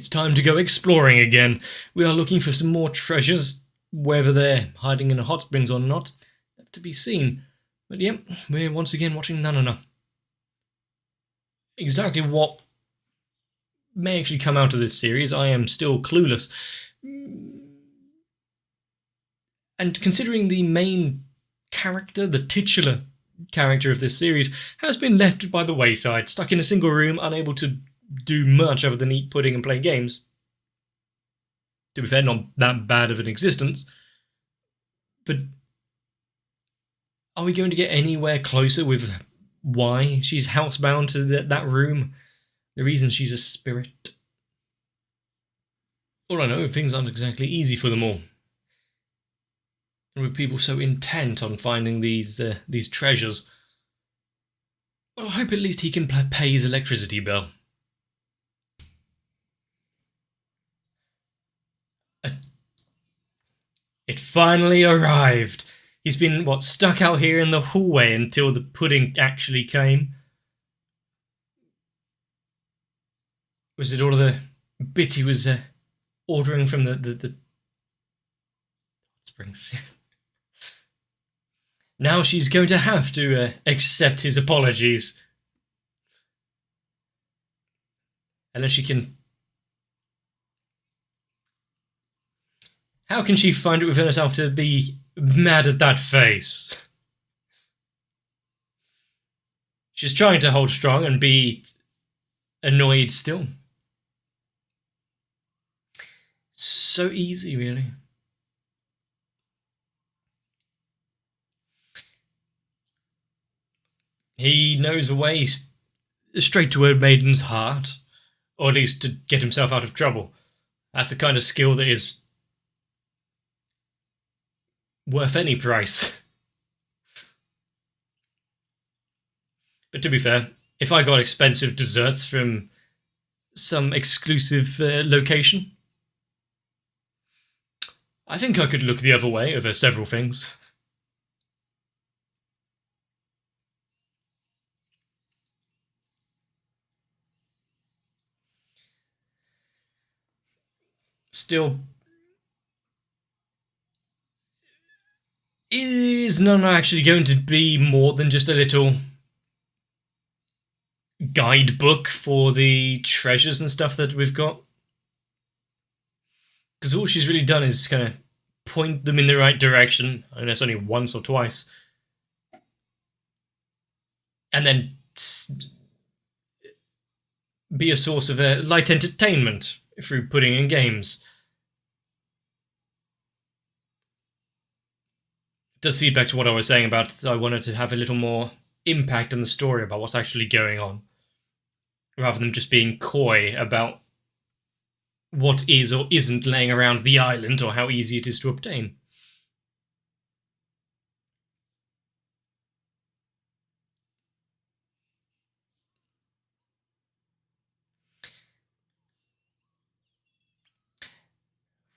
It's time to go exploring again. We are looking for some more treasures, whether they're hiding in the hot springs or not, to be seen. But yep, we're once again watching Nanana. Exactly what may actually come out of this series, I am still clueless. And considering the main character, the titular character of this series, has been left by the wayside, stuck in a single room, unable to do much other than eat pudding and play games. To be fair, not that bad of an existence. But are we going to get anywhere closer with why she's housebound to that room? The reason she's a spirit? All I know, things aren't exactly easy for them all. And with people so intent on finding these treasures, well, I hope at least he can pay his electricity bill. It finally arrived. He's been, stuck out here in the hallway until the pudding actually came. Was it all of the bits he was ordering from the springs? Now she's going to have to accept his apologies. Unless she can... How can she find it within herself to be mad at that face? She's trying to hold strong and be annoyed still. So easy, really. He knows a way straight to a maiden's heart, or at least to get himself out of trouble. That's the kind of skill that is worth any price. But to be fair, if I got expensive desserts from some exclusive location, I think I could look the other way over several things. Still, is Nana actually going to be more than just a little guidebook for the treasures and stuff that we've got? Because all she's really done is kind of point them in the right direction, and that's only once or twice. And then be a source of light entertainment through pudding and games. It does feed back to what I was saying about I wanted to have a little more impact on the story about what's actually going on, rather than just being coy about what is or isn't laying around the island or how easy it is to obtain.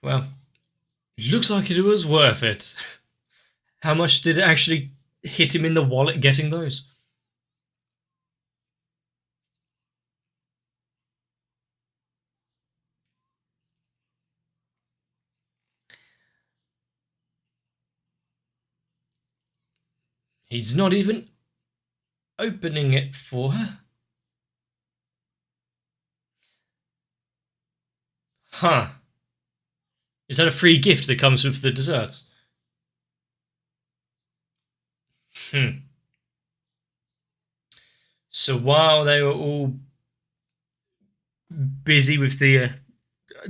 Well, looks like it was worth it. How much did it actually hit him in the wallet getting those? He's not even opening it for her. Huh. Is that a free gift that comes with the desserts? So while they were all busy with the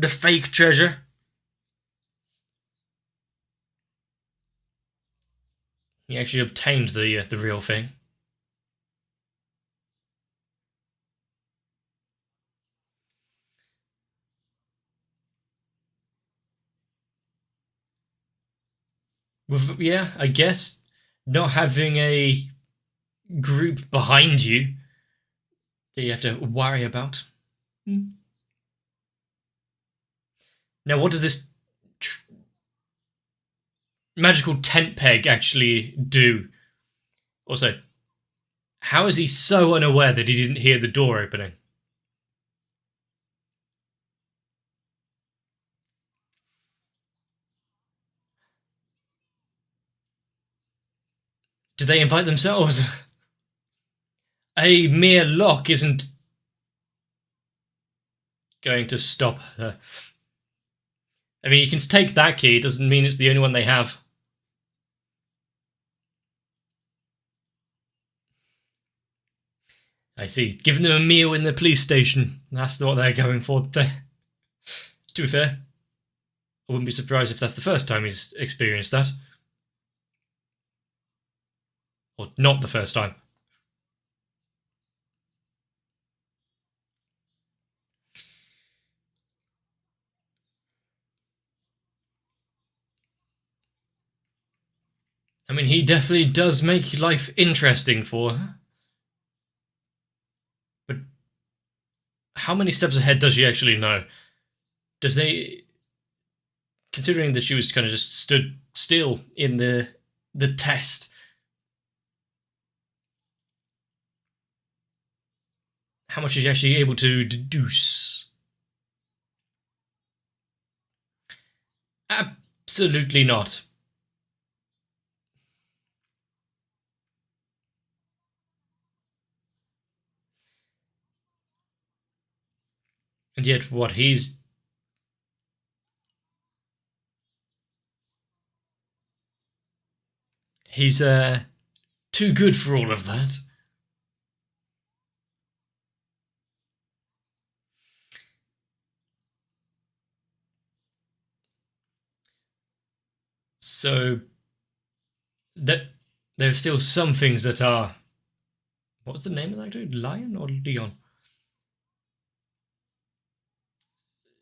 fake treasure, he actually obtained the real thing. With, yeah, I guess not having a group behind you that you have to worry about. Now, what does this magical tent peg actually do? Also, how is he so unaware that he didn't hear the door opening? Did they invite themselves? A mere lock isn't going to stop her. I mean, you can take that key, it doesn't mean it's the only one they have. I see. Giving them a meal in the police station. That's what they're going for there. To be fair, I wouldn't be surprised if that's the first time he's experienced that. Or not the first time. I mean, he definitely does make life interesting for her. But how many steps ahead does she actually know? Does they... Considering that she was kind of just stood still in the test... How much is she actually able to deduce? Absolutely not. And yet what he's... He's too good for all of that. So that there are still some things that are... What was the name of that dude? Lion or Leon?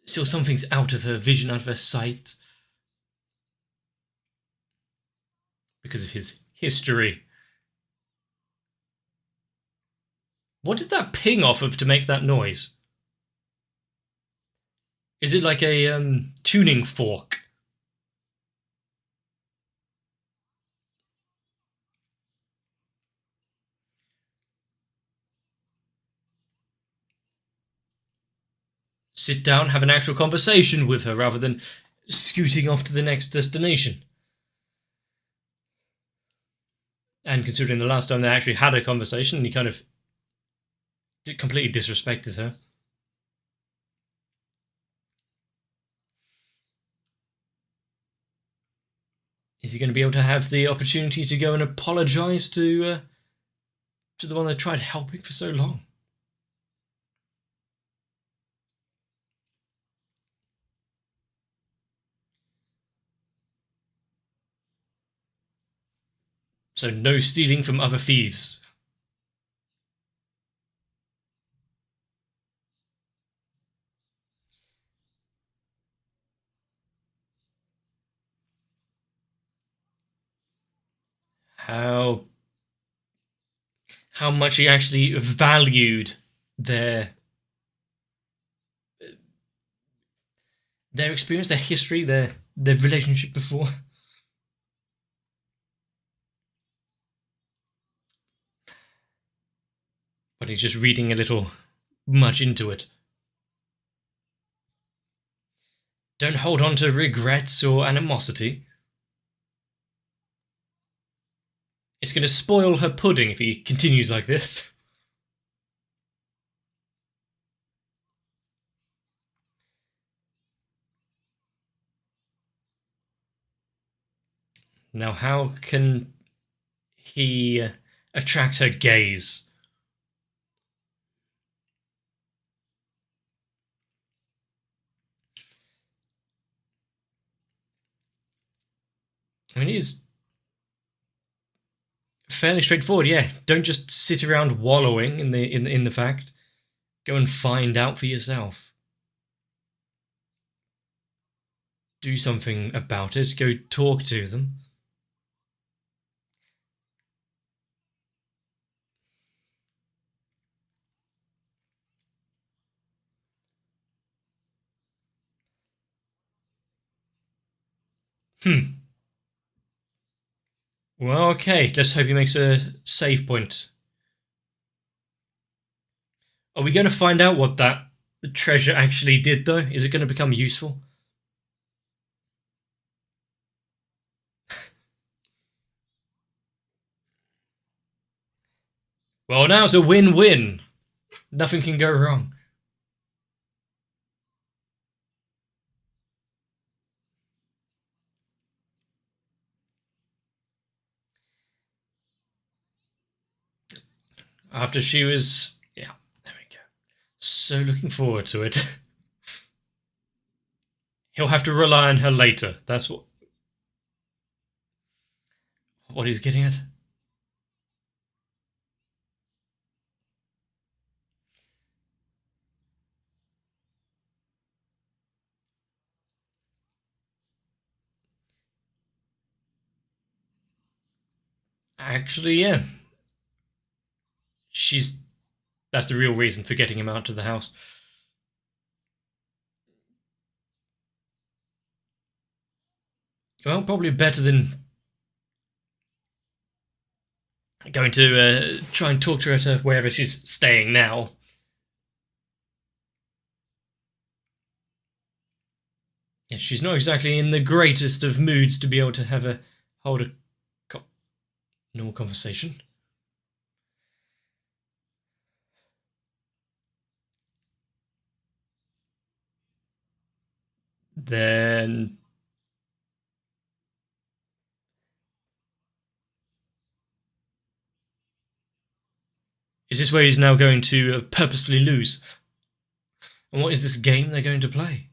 Still some things out of her vision, out of her sight. Because of his history. What did that ping off of to make that noise? Is it like a tuning fork? Sit down, have an actual conversation with her rather than scooting off to the next destination. And considering the last time they actually had a conversation, he kind of completely disrespected her. Is he going to be able to have the opportunity to go and apologise to the one that tried helping for so long? So no stealing from other thieves. How much he actually valued their experience, their history, their relationship before. But he's just reading a little much into it. Don't hold on to regrets or animosity. It's going to spoil her pudding if he continues like this. Now, how can he attract her gaze? I mean, it is fairly straightforward. Yeah, don't just sit around wallowing in the fact. Go and find out for yourself. Do something about it. Go talk to them. Well, okay. Let's hope he makes a save point. Are we going to find out what the treasure actually did, though? Is it going to become useful? Well, now it's a win-win. Nothing can go wrong. After she was... Yeah, there we go. So looking forward to it. He'll have to rely on her later. That's what he's getting at. Actually, yeah. That's the real reason for getting him out to the house. Well, probably better than going to try and talk to her to wherever she's staying now. Yeah, she's not exactly in the greatest of moods to be able to hold a normal conversation. Then... Is this where he's now going to purposefully lose? And what is this game they're going to play?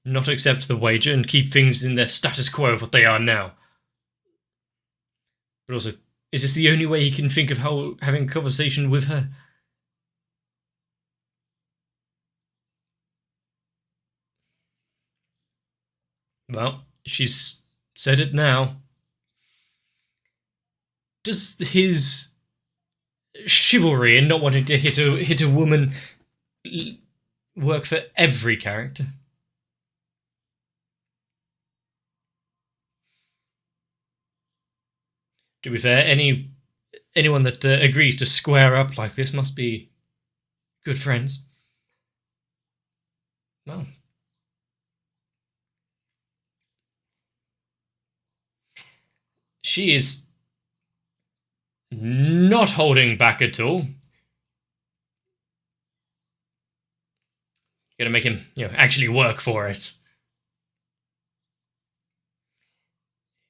Not accept the wager and keep things in their status quo of what they are now. But also, is this the only way he can think of having a conversation with her? Well, she's said it now. Does his chivalry and not wanting to hit a woman work for every character? To be fair, anyone that agrees to square up like this must be good friends. Well, she is not holding back at all. Gonna make him, actually work for it.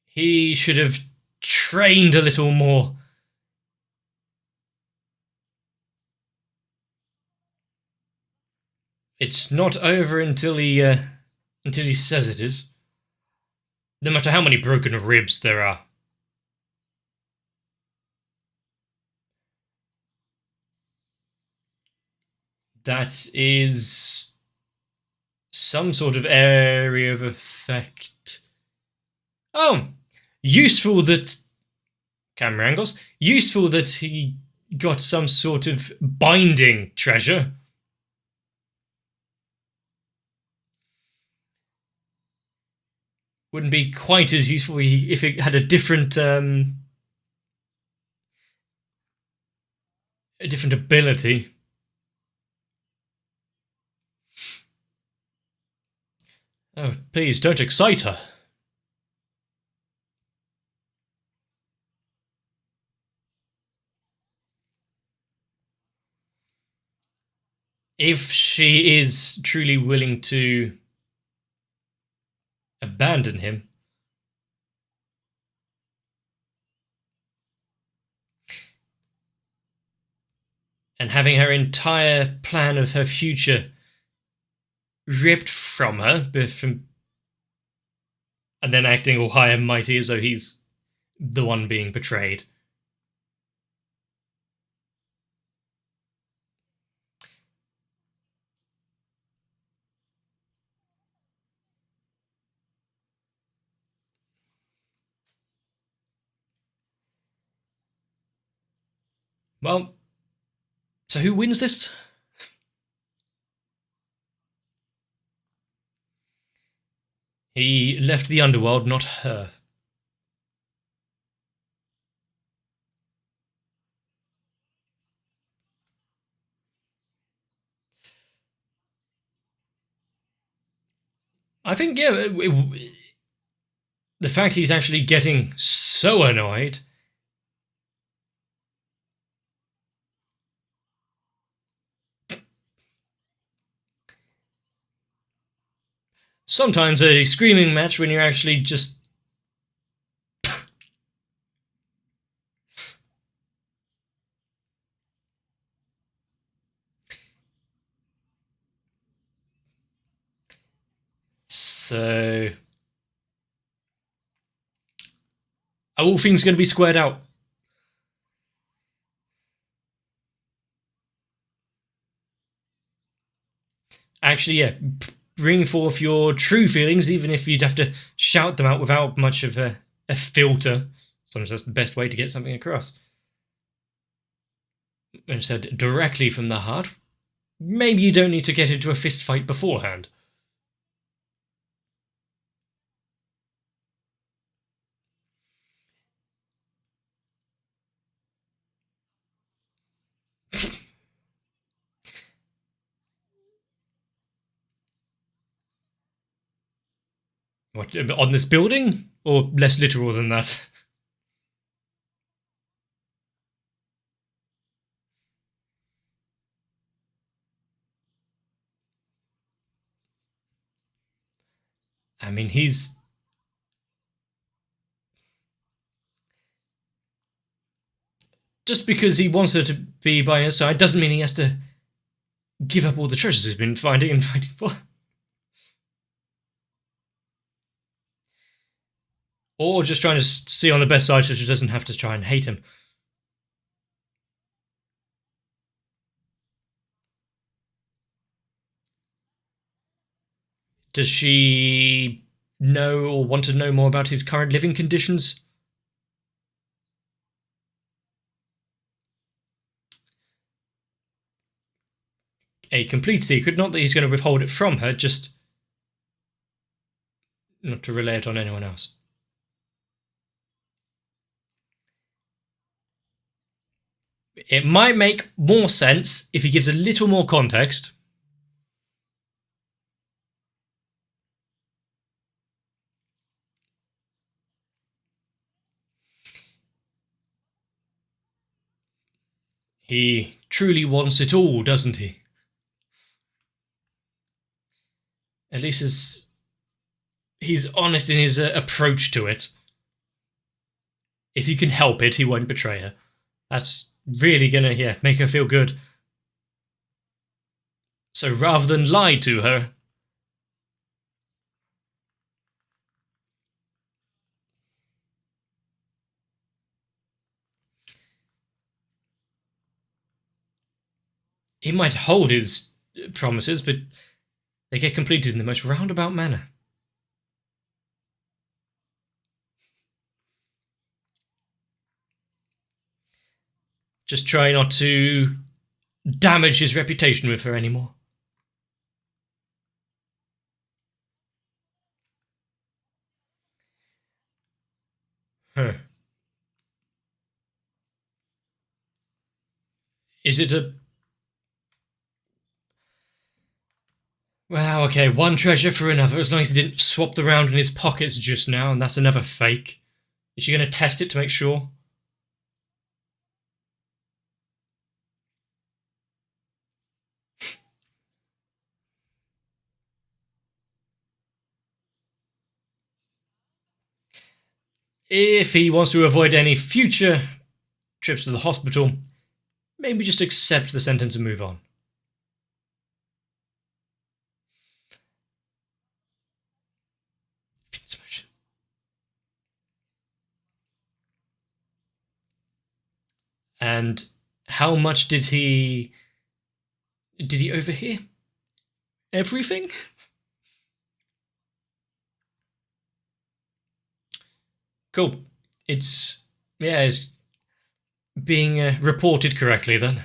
He should have trained a little more. It's not over until he says it is. No matter how many broken ribs there are. That is some sort of area of effect. Oh, useful that... Camera angles. Useful that he got some sort of binding treasure. Wouldn't be quite as useful if it had a different ability. Oh, please don't excite her. If she is truly willing to abandon him, and having her entire plan of her future ripped from her, and then acting all high and mighty as though he's the one being betrayed. Well, so who wins this? He left the underworld, not her. I think, yeah, the fact he's actually getting so annoyed sometimes a screaming match when you're actually just... So... are all things going to be squared out? Actually, yeah, bring forth your true feelings, even if you'd have to shout them out without much of a filter. Sometimes that's the best way to get something across. Instead, directly from the heart. Maybe you don't need to get into a fist fight beforehand. What, on this building? Or less literal than that? I mean, he's... just because he wants her to be by his side doesn't mean he has to give up all the treasures he's been finding and fighting for. Or just trying to see on the best side so she doesn't have to try and hate him. Does she know or want to know more about his current living conditions? A complete secret, not that he's going to withhold it from her, just not to relay it on anyone else. It might make more sense if he gives a little more context. He truly wants it all, doesn't he? At least he's honest in his approach to it. If he can help it, he won't betray her. That's really gonna, make her feel good. So rather than lie to her, he might hold his promises, but they get completed in the most roundabout manner. Just try not to damage his reputation with her anymore. Huh. Is it a... well, okay, one treasure for another, as long as he didn't swap the round in his pockets just now, and that's another fake. Is she going to test it to make sure? If he wants to avoid any future trips to the hospital, maybe just accept the sentence and move on. And how much did he overhear? Everything? Cool. It's being reported correctly then.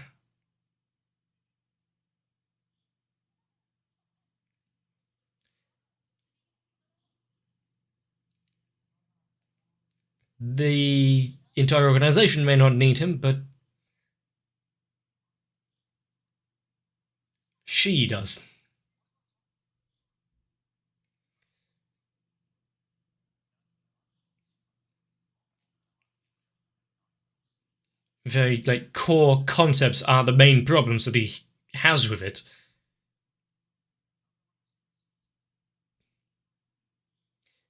The entire organization may not need him, but she does. Very, core concepts are the main problems that he has with it.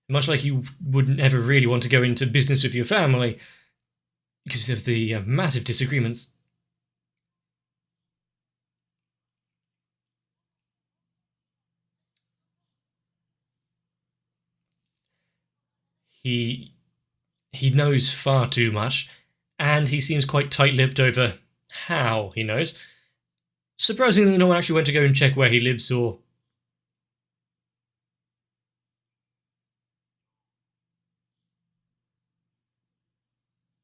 Much like you wouldn't ever really want to go into business with your family because of the massive disagreements. He knows far too much, and he seems quite tight-lipped over how he knows. Surprisingly, no one actually went to go and check where he lives or...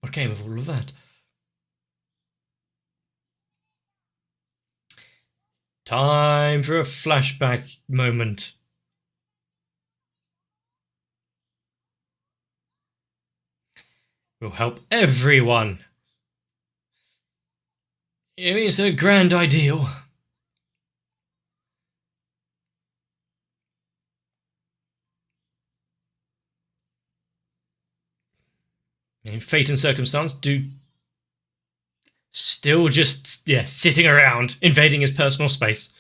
what came of all of that? Time for a flashback moment. Will help everyone. It's a grand ideal. Fate and circumstance do still just, sitting around, invading his personal space.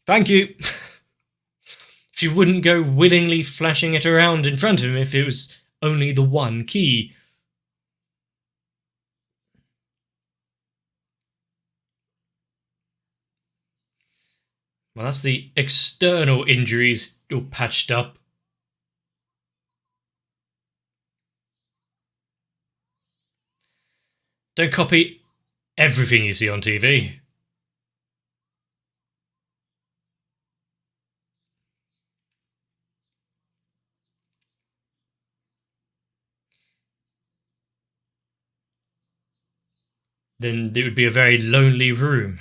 Thank you. She wouldn't go willingly flashing it around in front of him if it was only the one key. Well, that's the external injuries all patched up. Don't copy everything you see on TV. Then it would be a very lonely room.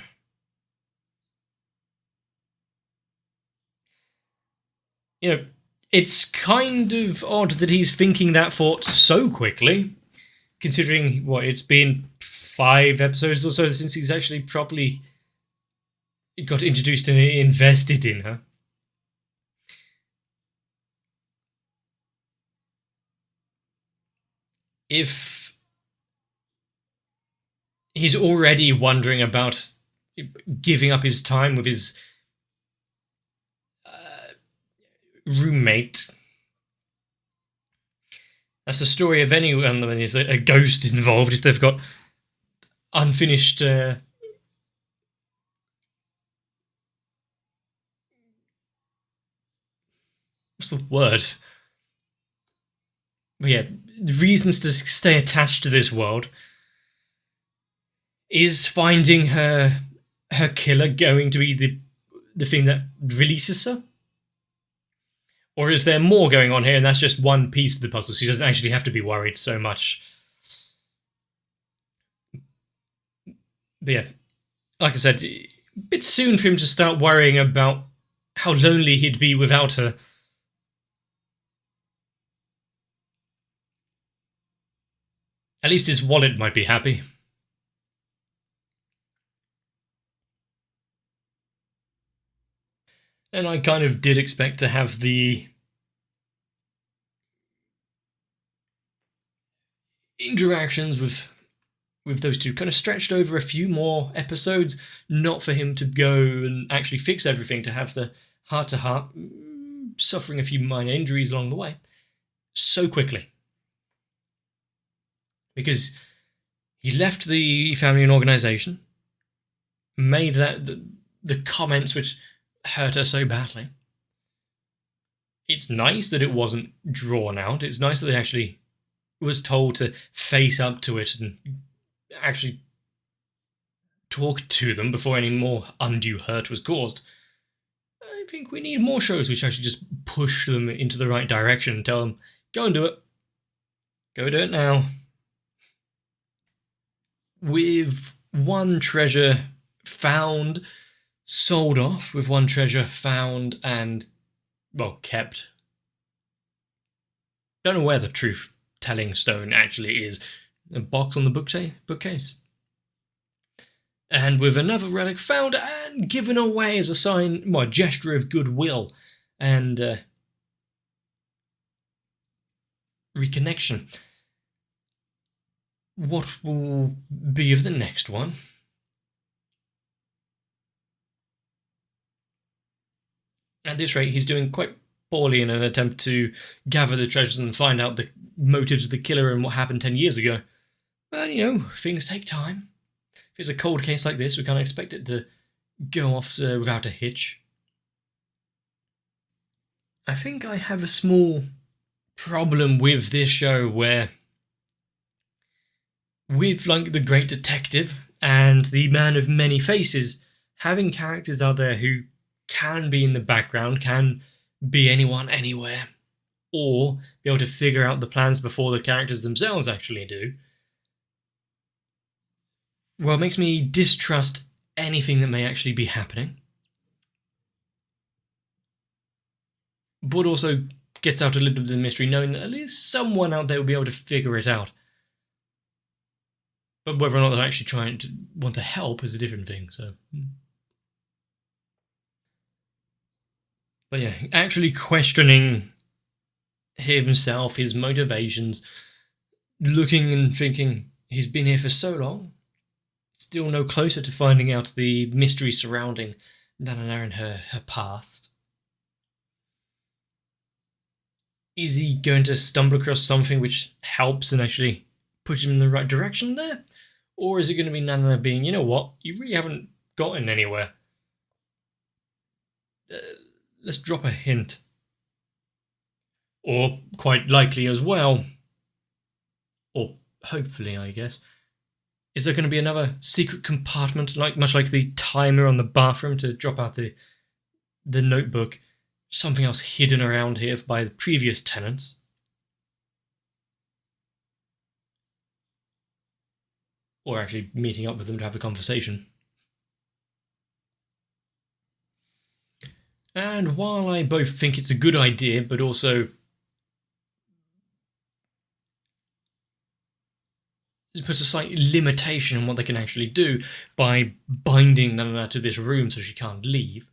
It's kind of odd that he's thinking that thought so quickly, considering it's been 5 episodes or so since he's actually properly got introduced and invested in her. If he's already wondering about giving up his time with his roommate, that's the story of anyone when there's a ghost involved, if they've got unfinished what's the word? But reasons to stay attached to this world. Is finding her killer going to be the thing that releases her? Or is there more going on here and that's just one piece of the puzzle, so he doesn't actually have to be worried so much? But like I said, a bit soon for him to start worrying about how lonely he'd be without her. At least his wallet might be happy. And I kind of did expect to have the interactions with those two kind of stretched over a few more episodes, not for him to go and actually fix everything, to have the heart-to-heart, suffering a few minor injuries along the way, so quickly. Because he left the family and organisation, made the comments which hurt her so badly. It's nice that it wasn't drawn out. It's nice that they actually was told to face up to it and actually talk to them before any more undue hurt was caused. I think we need more shows which actually just push them into the right direction and tell them, go and do it. Go do it now. With one treasure found, sold off, with one treasure found and, kept. Don't know where the truth-telling stone actually is. A box on the bookcase. And with another relic found and given away as a sign, a gesture of goodwill and reconnection. What will be of the next one? At this rate, he's doing quite poorly in an attempt to gather the treasures and find out the motives of the killer and what happened 10 years ago. But, things take time. If it's a cold case like this, we can't expect it to go off without a hitch. I think I have a small problem with this show where, with like the Great Detective and the Man of Many Faces, having characters out there who can be in the background, can be anyone, anywhere, or be able to figure out the plans before the characters themselves actually do, well, it makes me distrust anything that may actually be happening. But also gets out a little bit of the mystery, knowing that at least someone out there will be able to figure it out. But whether or not they're actually trying to want to help is a different thing, so. But yeah, actually questioning himself, his motivations, looking and thinking, he's been here for so long, still no closer to finding out the mystery surrounding Nanana and her past. Is he going to stumble across something which helps and actually push him in the right direction there? Or is it going to be Nanana being, you know what, you really haven't gotten anywhere. Let's drop a hint. Or, quite likely as well, or hopefully, I guess, is there going to be another secret compartment, much like the timer on the bathroom to drop out the notebook? Something else hidden around here by the previous tenants? Or actually meeting up with them to have a conversation. And while I both think it's a good idea, but also it puts a slight limitation on what they can actually do by binding Nanana to this room so she can't leave,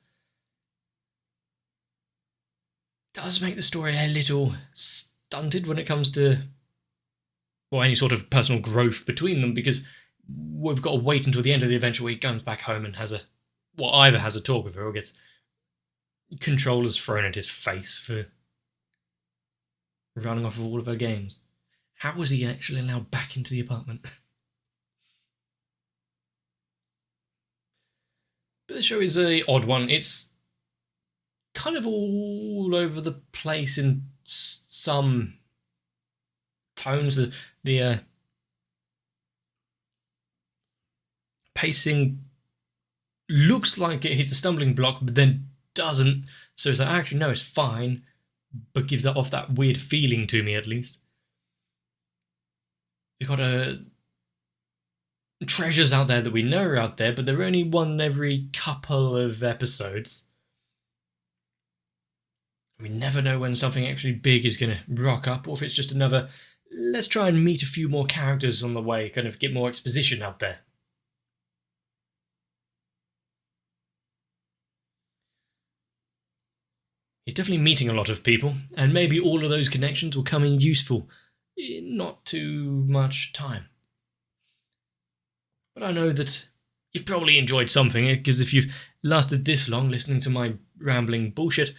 does make the story a little stunted when it comes to, well, any sort of personal growth between them, because we've got to wait until the end of the adventure where he comes back home and either has a talk with her or gets controllers thrown at his face for running off of all of her games. How was he actually allowed back into the apartment? But the show is an odd one. It's kind of all over the place in some tones. The pacing looks like it hits a stumbling block, but then doesn't. So it's like, actually, no, it's fine, but gives off that weird feeling to me, at least. We've got treasures out there that we know are out there, but they're only one every couple of episodes. We never know when something actually big is going to rock up, or if it's just another, let's try and meet a few more characters on the way, kind of get more exposition out there. He's definitely meeting a lot of people, and maybe all of those connections will come in useful in not too much time. But I know that you've probably enjoyed something, because if you've lasted this long listening to my rambling bullshit,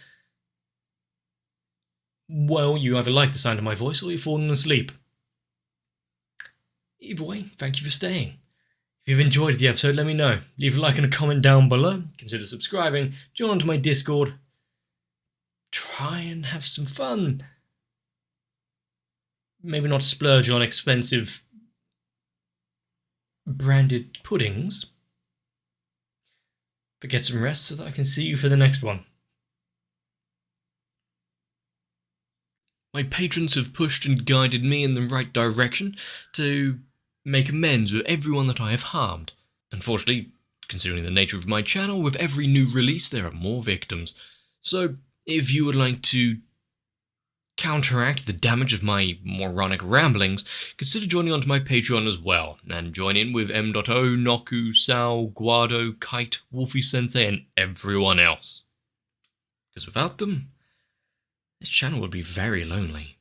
well, you either like the sound of my voice or you've fallen asleep. Either way, thank you for staying. If you've enjoyed the episode, let me know. Leave a like and a comment down below. Consider subscribing. Join onto my Discord. Try and have some fun. Maybe not splurge on expensive branded puddings, but get some rest so that I can see you for the next one. My patrons have pushed and guided me in the right direction to make amends with everyone that I have harmed. Unfortunately, considering the nature of my channel, with every new release there are more victims. So, if you would like to counteract the damage of my moronic ramblings, consider joining onto my Patreon as well, and join in with M.O, Noku, Sao, Guado, Kite, Wolfie Sensei, and everyone else. Because without them, this channel would be very lonely.